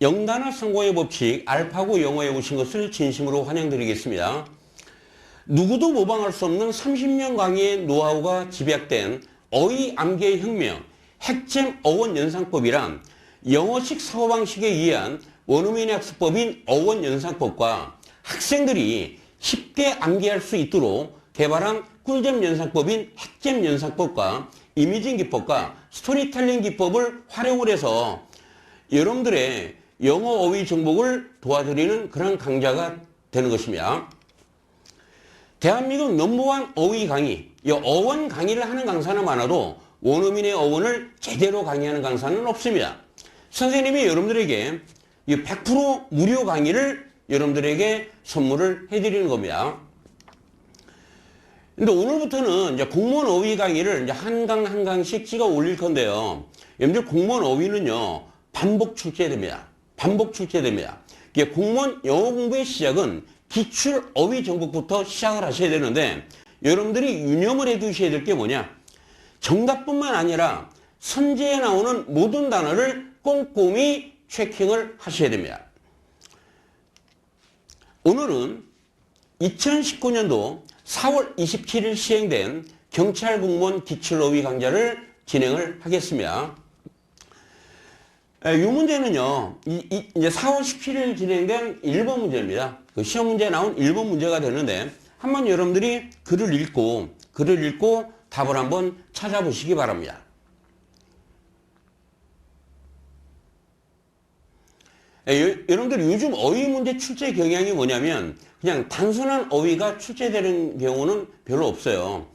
영단어 성공의 법칙 알파고 영어에 오신 것을 진심으로 환영드리겠습니다. 누구도 모방할 수 없는 30년 강의의 노하우가 집약된 어휘 암기의 혁명, 핵잼 어원 연상법이란 영어식 사고방식에 의한 원어민의 학습법인 어원 연상법과 학생들이 쉽게 암기할 수 있도록 개발한 꿀잼 연상법인 핵잼 연상법과 이미징 기법과 스토리텔링 기법을 활용을 해서 여러분들의 영어 어휘 정복을 도와드리는 그런 강좌가 되는 것입니다. 대한민국 넘버원 어휘 강의, 이 어원 강의를 하는 강사는 많아도 원어민의 어원을 제대로 강의하는 강사는 없습니다. 선생님이 여러분들에게 100% 무료 강의를 여러분들에게 선물을 해드리는 겁니다. 근데 오늘부터는 이제 공무원 어휘 강의를 이제 한 강씩 찍어 올릴 건데요. 여러분들 공무원 어휘는요, 반복 출제됩니다. 반복 출제됩니다. 이게 공무원 영어 공부의 시작은 기출 어휘 정복부터 시작을 하셔야 되는데, 여러분들이 유념을 해 두셔야 될 게 뭐냐? 정답뿐만 아니라 선지에 나오는 모든 단어를 꼼꼼히 체킹을 하셔야 됩니다. 오늘은 2019년도 4월 27일 시행된 경찰 공무원 기출어휘 강좌를 진행을 하겠습니다. 이 문제는요, 이제 4월 17일 진행된 1번 문제입니다. 그 시험 문제에 나온 1번 문제가 되는데, 한번 여러분들이 글을 읽고 답을 한번 찾아보시기 바랍니다. 여러분들 요즘 어휘 문제 출제 경향이 뭐냐면 그냥 단순한 어휘가 출제되는 경우는 별로 없어요.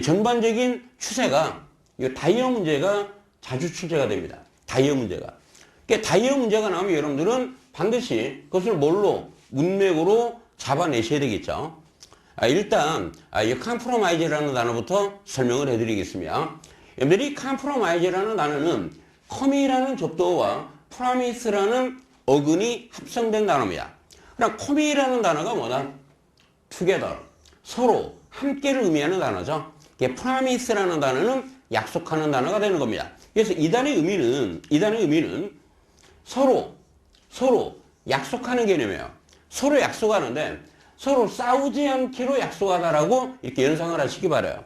전반적인 추세가 다이어 문제가 자주 출제가 됩니다. 다이어 문제가. 다이어 문제가 나오면 여러분들은 반드시 그것을 뭘로? 문맥으로 잡아내셔야 되겠죠. 일단 이 컴프로마이즈라는 단어부터 설명을 해드리겠습니다. 여러분들이 컴프로마이즈라는 단어는 커미라는 접두어와 프로미스라는 어근이 합성된 단어입니다. 그럼 커미라는 단어가 뭐다? together, 서로 함께를 의미하는 단어죠. 프로미스라는 단어는 약속하는 단어가 되는 겁니다. 그래서 이 단어의 의미는 서로 약속하는 개념이에요. 서로 약속하는데 서로 싸우지 않기로 약속하다라고 이렇게 연상을 하시기 바라요.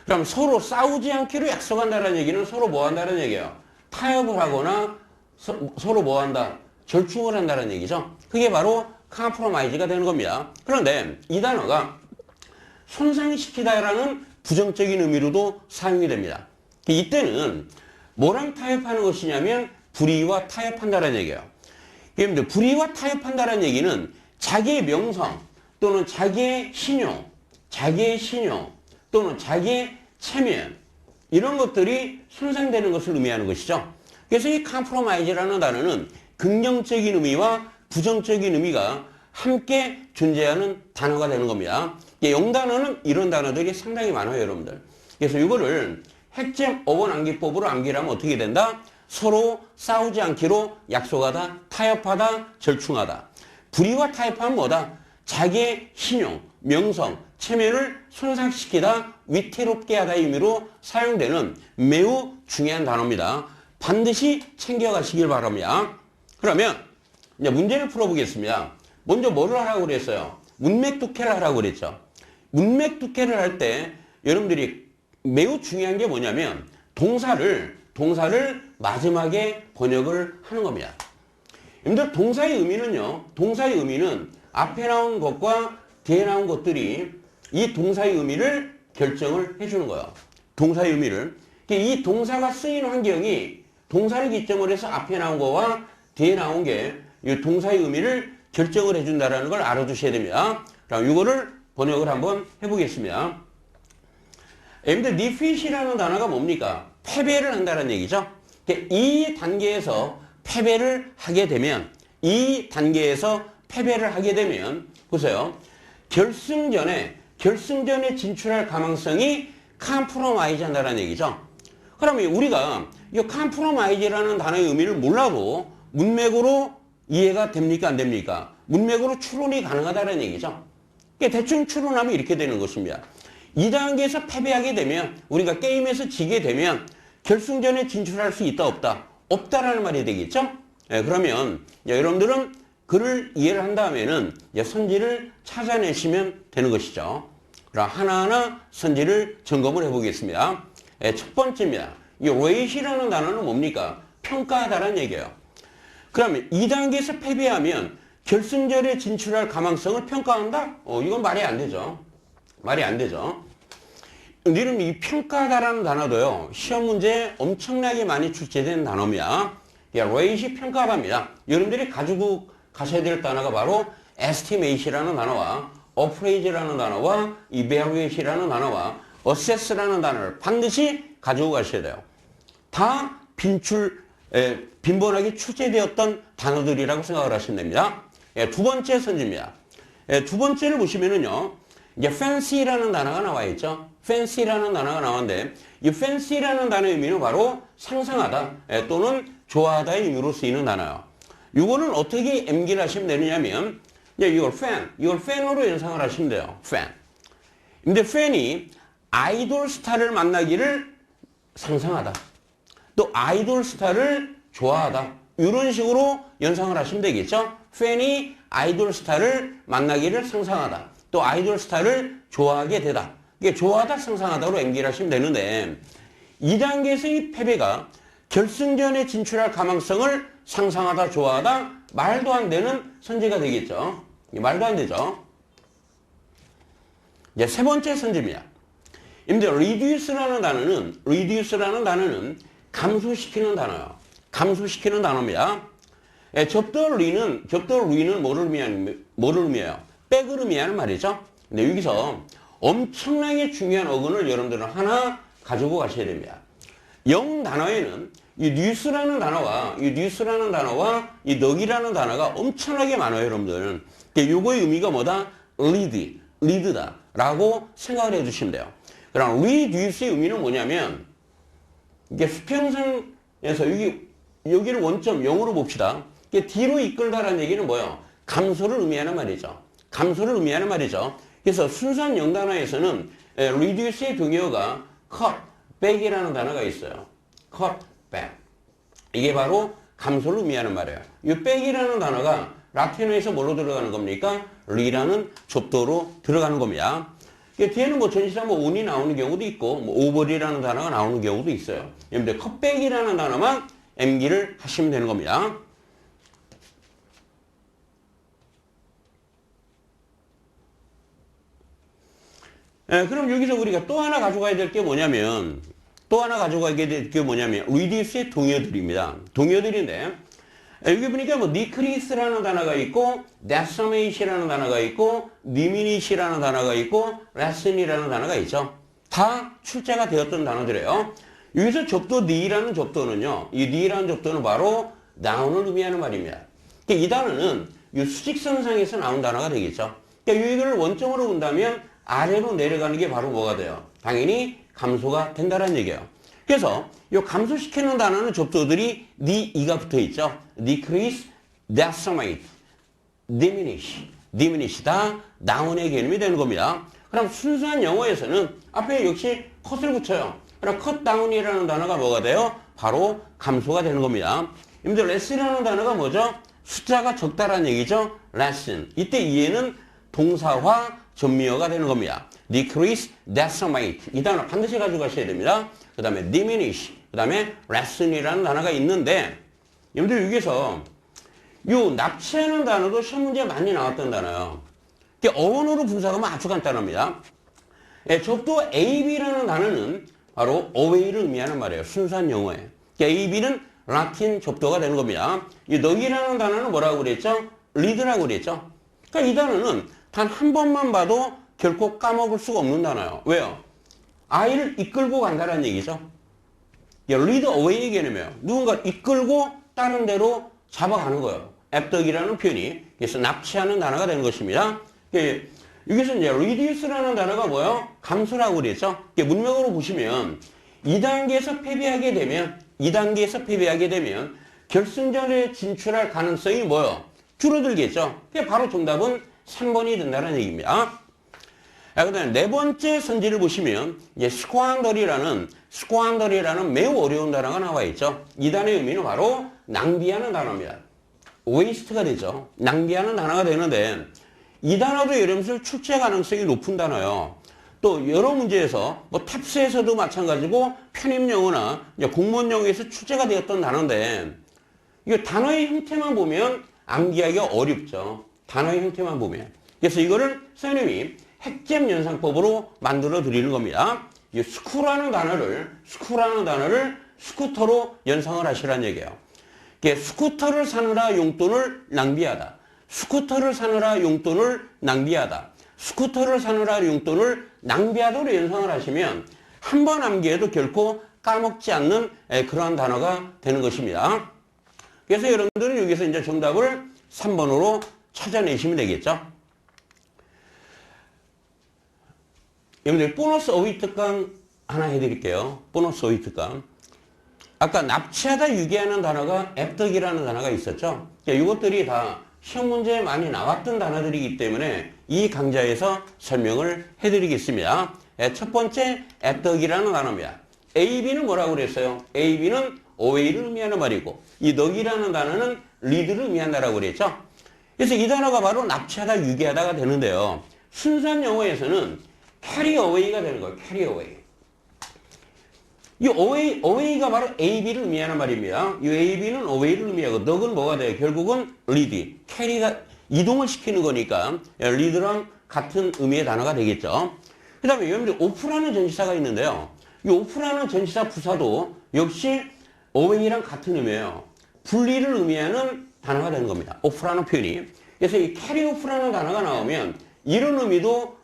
그럼 서로 싸우지 않기로 약속한다는 얘기는 서로 뭐 한다는 얘기예요? 타협을 하거나 서로 뭐 한다? 절충을 한다는 얘기죠. 그게 바로 컴프로마이즈가 되는 겁니다. 그런데 이 단어가 손상시키다라는 부정적인 의미로도 사용이 됩니다. 이때는 뭐랑 타협하는 것이냐면 불의와 타협한다는 얘기예요. 그런데 불의와 타협한다는 얘기는 자기의 명성 또는 자기의 신용 또는 자기의 체면 이런 것들이 손상되는 것을 의미하는 것이죠. 그래서 이 컴프로마이즈라는 단어는 긍정적인 의미와 부정적인 의미가 함께 존재하는 단어가 되는 겁니다. 영단어는 이런 단어들이 상당히 많아요, 여러분들. 그래서 이거를 핵잼 어원 암기법으로 암기를 하면 어떻게 된다? 서로 싸우지 않기로 약속하다, 타협하다, 절충하다. 불의와 타협하면 뭐다? 자기의 신용, 명성, 체면을 손상시키다, 위태롭게 하다의 의미로 사용되는 매우 중요한 단어입니다. 반드시 챙겨가시길 바랍니다. 그러면 이제 문제를 풀어보겠습니다. 먼저 뭐를 하라고 그랬어요? 문맥독해를 하라고 그랬죠. 문맥독해를 할 때 여러분들이 매우 중요한 게 뭐냐면 동사를 마지막에 번역을 하는 겁니다. 여러분들 동사의 의미는 앞에 나온 것과 뒤에 나온 것들이 이 동사의 의미를 결정을 해주는 거예요. 동사의 의미를. 이 동사가 쓰인 환경이 동사를 기점으로 해서 앞에 나온 거와 뒤에 나온 게 이 동사의 의미를 결정을 해준다는 걸 알아두셔야 됩니다. 그럼 이거를 번역을 한번 해보겠습니다. 여러분들 defeat이라는 단어가 뭡니까? 패배를 한다는 얘기죠. 이 단계에서 패배를 하게 되면 보세요. 결승전에 진출할 가능성이 컴프로마이즈 한다는 얘기죠. 그러면 우리가 이 컴프로마이즈라는 단어의 의미를 몰라도 문맥으로 이해가 됩니까? 안 됩니까? 문맥으로 추론이 가능하다는 얘기죠. 대충 추론하면 이렇게 되는 것입니다. 이 단계에서 패배하게 되면, 우리가 게임에서 지게 되면 결승전에 진출할 수 있다 없다? 없다라는 말이 되겠죠? 그러면 여러분들은 글을 이해를 한 다음에는 선지를 찾아내시면 되는 것이죠. 그럼 하나하나 선지를 점검을 해보겠습니다. 첫 번째입니다. 이 rate이라는 단어는 뭡니까? 평가하다라는 얘기예요. 그러면 2단계에서 패배하면 결승전에 진출할 가망성을 평가한다? 이건 말이 안 되죠. 말이 안 되죠. 여러분, 이 평가하다라는 단어도요, 시험 문제에 엄청나게 많이 출제된 단어입니다. rate이 평가하다입니다. 여러분들이 가지고 가셔야 될 단어가 바로 estimate이라는 단어와 appraise라는 단어와 evaluate이라는 단어와 assess라는 단어를 반드시 가지고 가셔야 돼요. 다 빈번하게 출제되었던 단어들이라고 생각을 하시면 됩니다. 두 번째 선지입니다. 두 번째를 보시면은요, 이제 fancy라는 단어가 나와 있죠. fancy라는 단어가 나왔는데, 이 fancy라는 단어의 의미는 바로 상상하다 또는 좋아하다의 의미로 쓰이는 단어예요. 이거는 어떻게 암기를 하시면 되느냐면, 이걸 fan으로 연상을 하시면 돼요. fan. 근데 fan이 아이돌 스타를 만나기를 상상하다. 또 아이돌 스타를 좋아하다. 이런 식으로 연상을 하시면 되겠죠. fan이 아이돌 스타를 만나기를 상상하다. 또 아이돌 스타를 좋아하게 되다. 이게 좋아하다, 상상하다로 암기를 하시면 되는데 2단계에서의 패배가 결승전에 진출할 가망성을 상상하다, 좋아하다, 말도 안 되는 선지가 되겠죠. 말도 안 되죠. 이제 세 번째 선지입니다. 근데 reduce라는 단어는 감소시키는 단어예요. 감소시키는 단어입니다. 접두할 re는 뭐를 의미해요? 백을 의미하는 말이죠. 근데 여기서 엄청나게 중요한 어근을 여러분들은 하나 가지고 가셔야 됩니다. 영 단어에는 이 뉴스라는 단어와 이 넉이라는 단어가 엄청나게 많아요, 여러분들. 요거의 의미가 뭐다? 리드다 라고 생각을 해주시면 돼요. 그럼 reduce의 의미는 뭐냐면, 이게 수평선에서 여기를 원점 0으로 봅시다. 이게 뒤로 이끌다라는 얘기는 뭐예요? 감소를 의미하는 말이죠. 감소를 의미하는 말이죠. 그래서 순수한 영단어에서는 reduce의 동의어가 cut back이라는 단어가 있어요. cut back. 이게 바로 감소를 의미하는 말이에요. 이 back이라는 단어가 라틴어에서 뭘로 들어가는 겁니까? 리라는 접두어로 들어가는 겁니다. 뒤에는 전치사 on이 나오는 경우도 있고, over이라는 단어가 나오는 경우도 있어요. 여러분들 컷백이라는 단어만 암기를 하시면 되는 겁니다. 그럼 여기서 우리가 또 하나 가져가야 될 게 뭐냐면, reduce의 동의어들입니다. 동의어들인데, 여기 보니까 decrease라는 단어가 있고, decimate이라는 단어가 있고, diminish라는 단어가 있고, lessen이라는 단어가 있죠. 다 출제가 되었던 단어들이에요. 여기서 접두 the라는 접두어는요, 이 the라는 접두어는 바로 noun을 의미하는 말입니다. 이 단어는 이 수직선상에서 나온 단어가 되겠죠. 이거를 원점으로 본다면 아래로 내려가는 게 바로 뭐가 돼요? 당연히 감소가 된다는 얘기예요. 그래서 이 감소시키는 단어는 접두어들이 e가 붙어 있죠. decrease, decimate, diminish 다 noun의 개념이 되는 겁니다. 그럼 순수한 영어에서는 앞에 역시 cut을 붙여요. 그럼 cut down이라는 단어가 뭐가 돼요? 바로 감소가 되는 겁니다. 여러분들 less이라는 단어가 뭐죠? 숫자가 적다라는 얘기죠. lessen. 이때 이해는 동사화 전미어가 되는 겁니다. decrease, decimate. 이 단어 반드시 가지고 가셔야 됩니다. 그 다음에 diminish, 그 다음에 lessen이라는 단어가 있는데, 여러분들 여기서 요 납치하는 단어도 시험 문제에 많이 나왔던 단어예요. 어원으로 분석하면 아주 간단합니다. 접두어 AB라는 단어는 바로 away를 의미하는 말이에요. 순수한 영어에. AB는 라틴 접두어가 되는 겁니다. 이 넉이라는 단어는 뭐라고 그랬죠? lead라고 그랬죠. 그러니까 이 단어는 단 한 번만 봐도 결코 까먹을 수가 없는 단어예요. 왜요? 아이를 이끌고 간다는 얘기죠. lead away의 개념이에요. 누군가 이끌고 다른 데로 잡아가는 거예요. abduct이라는 표현이. 그래서 납치하는 단어가 되는 것입니다. 여기서 이제 reduce라는 단어가 뭐예요? 감소라고 그랬죠. 문맥으로 보시면 2단계에서 패배하게 되면 결승전에 진출할 가능성이 뭐예요? 줄어들겠죠. 바로 정답은 3번이 된다는 얘기입니다. 그다음에 네 번째 선지를 보시면 이제 스쿼안더리라는 매우 어려운 단어가 나와 있죠. 이 단어의 의미는 바로 낭비하는 단어입니다. 웨이스트가 되죠. 낭비하는 단어가 되는데 이 단어도 여러분들 출제 가능성이 높은 단어예요. 또 여러 문제에서 뭐 탑스에서도 마찬가지고 편입영어나 공무원 영어에서 출제가 되었던 단어인데 이 단어의 형태만 보면 암기하기가 어렵죠. 단어의 형태만 보면. 그래서 이거를 선생님이 핵잼 연상법으로 만들어 드리는 겁니다. 이 스쿠라는 단어를 스쿠터로 연상을 하시라는 얘기예요. 스쿠터를 사느라 용돈을 낭비하다. 스쿠터를 사느라 용돈을 낭비하다. 스쿠터를 사느라 용돈을 낭비하도록 연상을 하시면 한 번 암기해도 결코 까먹지 않는 그러한 단어가 되는 것입니다. 그래서 여러분들은 여기서 이제 정답을 3번으로 찾아내시면 되겠죠. 여러분들 보너스 어휘 특강 하나 해드릴게요. 보너스 어휘 특강. 아까 납치하다 유기하는 단어가 애떡이라는 단어가 있었죠. 이것들이 다 시험 문제에 많이 나왔던 단어들이기 때문에 이 강좌에서 설명을 해드리겠습니다. 첫 번째 애떡이라는 단어입니다. AB는 뭐라고 그랬어요? AB는 away를 의미하는 말이고 이 넉이라는 단어는 lead를 의미한다라고 그랬죠. 그래서 이 단어가 바로 납치하다 유기하다가 되는데요. 순수한 영어에서는 carry away가 되는 거예요. carry away. 이 away가 바로 AB를 의미하는 말입니다. 이 AB는 away를 의미하고 넉은 뭐가 돼요? 결국은 lead, carry가 이동을 시키는 거니까 lead랑 같은 의미의 단어가 되겠죠. 그 다음에 여러분들 off라는 전치사가 있는데요. 이 off라는 전치사 부사도 역시 away랑 같은 의미예요. 분리를 의미하는 단어가 되는 겁니다. off라는 표현이. 그래서 이 carry off라는 단어가 나오면 이런 의미도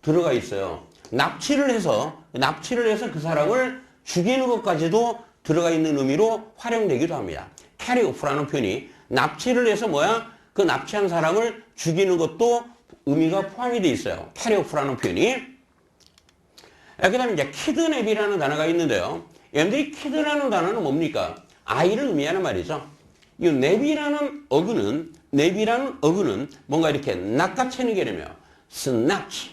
들어가 있어요. 납치를 해서 그 사람을 죽이는 것까지도 들어가 있는 의미로 활용되기도 합니다. carry off라는 표현이 납치를 해서 그 납치한 사람을 죽이는 것도 의미가 포함이 되어 있어요. carry off라는 표현이. 그 다음에 이제 kidnap이라는 단어가 있는데요. 여러분들이 kid라는 단어는 뭡니까? 아이를 의미하는 말이죠. 이 냅이라는 어근은 뭔가 이렇게 낚아채는 개념이에요. snatch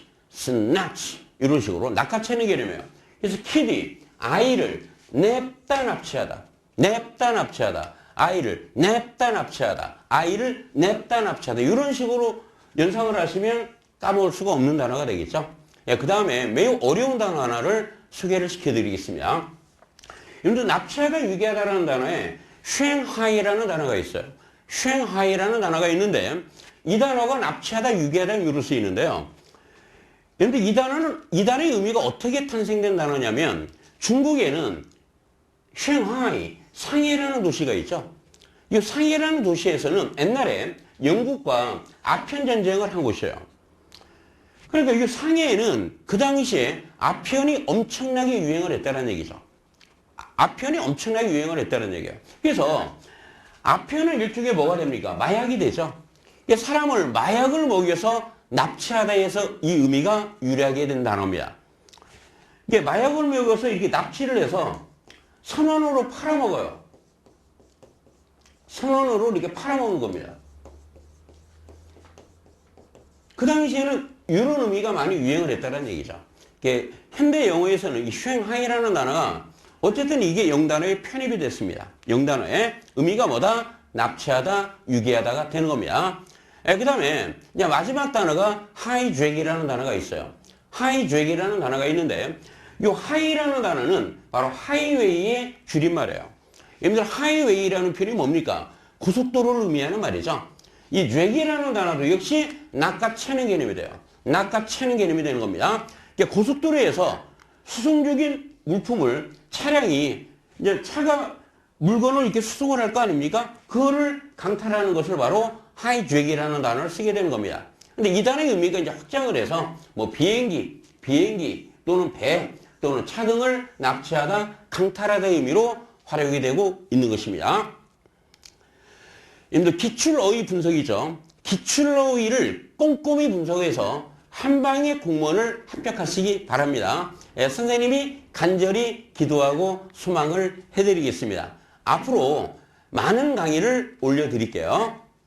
이런 식으로 낚아채는 개념이에요. 그래서 kid이 아이를 냅다 납치하다. 아이를 냅다 납치하다. 이런 식으로 연상을 하시면 까먹을 수가 없는 단어가 되겠죠. 그 다음에 매우 어려운 단어 하나를 소개를 시켜드리겠습니다. 여러분들 납치하다 유기하다라는 단어에 쉔하이라는 단어가 있어요. 쉔하이라는 단어가 있는데 이 단어가 납치하다 유기하다 이로 쓰이는데요. 그런데 이 단어의 의미가 어떻게 탄생된 단어냐면 중국에는 샹하이, 상해라는 도시가 있죠. 이 상해라는 도시에서는 옛날에 영국과 아편 전쟁을 한 곳이에요. 그러니까 이 상해에는 그 당시에 아편이 엄청나게 유행을 했다는 얘기죠. 아편이 엄청나게 유행을 했다는 얘기예요. 그래서 아편은 일종의 뭐가 됩니까? 마약이 되죠. 사람을 마약을 먹여서 납치하다 해서 이 의미가 유래하게 된 단어입니다. 이게 마약을 먹여서 이렇게 납치를 해서 선원으로 팔아먹어요. 선원으로 이렇게 팔아먹는 겁니다. 그 당시에는 이런 의미가 많이 유행을 했다는 얘기죠. 현대 영어에서는 이 쉔하이라는 단어가 어쨌든 이게 영단어에 편입이 됐습니다. 영단어의 의미가 뭐다? 납치하다, 유기하다가 되는 겁니다. 그 다음에 마지막 단어가 하이잭이라는 단어가 있어요. 하이잭이라는 단어가 있는데 이 하이라는 단어는 바로 하이웨이의 줄임말이에요. 여러분들 하이웨이라는 표현이 뭡니까? 고속도로를 의미하는 말이죠. 이 잭이라는 단어도 역시 낚아채는 개념이 돼요. 낚아채는 개념이 되는 겁니다. 고속도로에서 수송적인 물품을 차량이 차가 물건을 이렇게 수송을 할 거 아닙니까? 그거를 강탈하는 것을 바로 하이잭이라는 단어를 쓰게 되는 겁니다. 근데 이 단어의 의미가 이제 확장을 해서 비행기 또는 배 또는 차 등을 납치하다, 강탈하다의 의미로 활용이 되고 있는 것입니다. 기출어휘 분석이죠. 기출어휘를 꼼꼼히 분석해서 한 방에 공무원을 합격하시기 바랍니다. 선생님이 간절히 기도하고 소망을 해드리겠습니다. 앞으로 많은 강의를 올려드릴게요.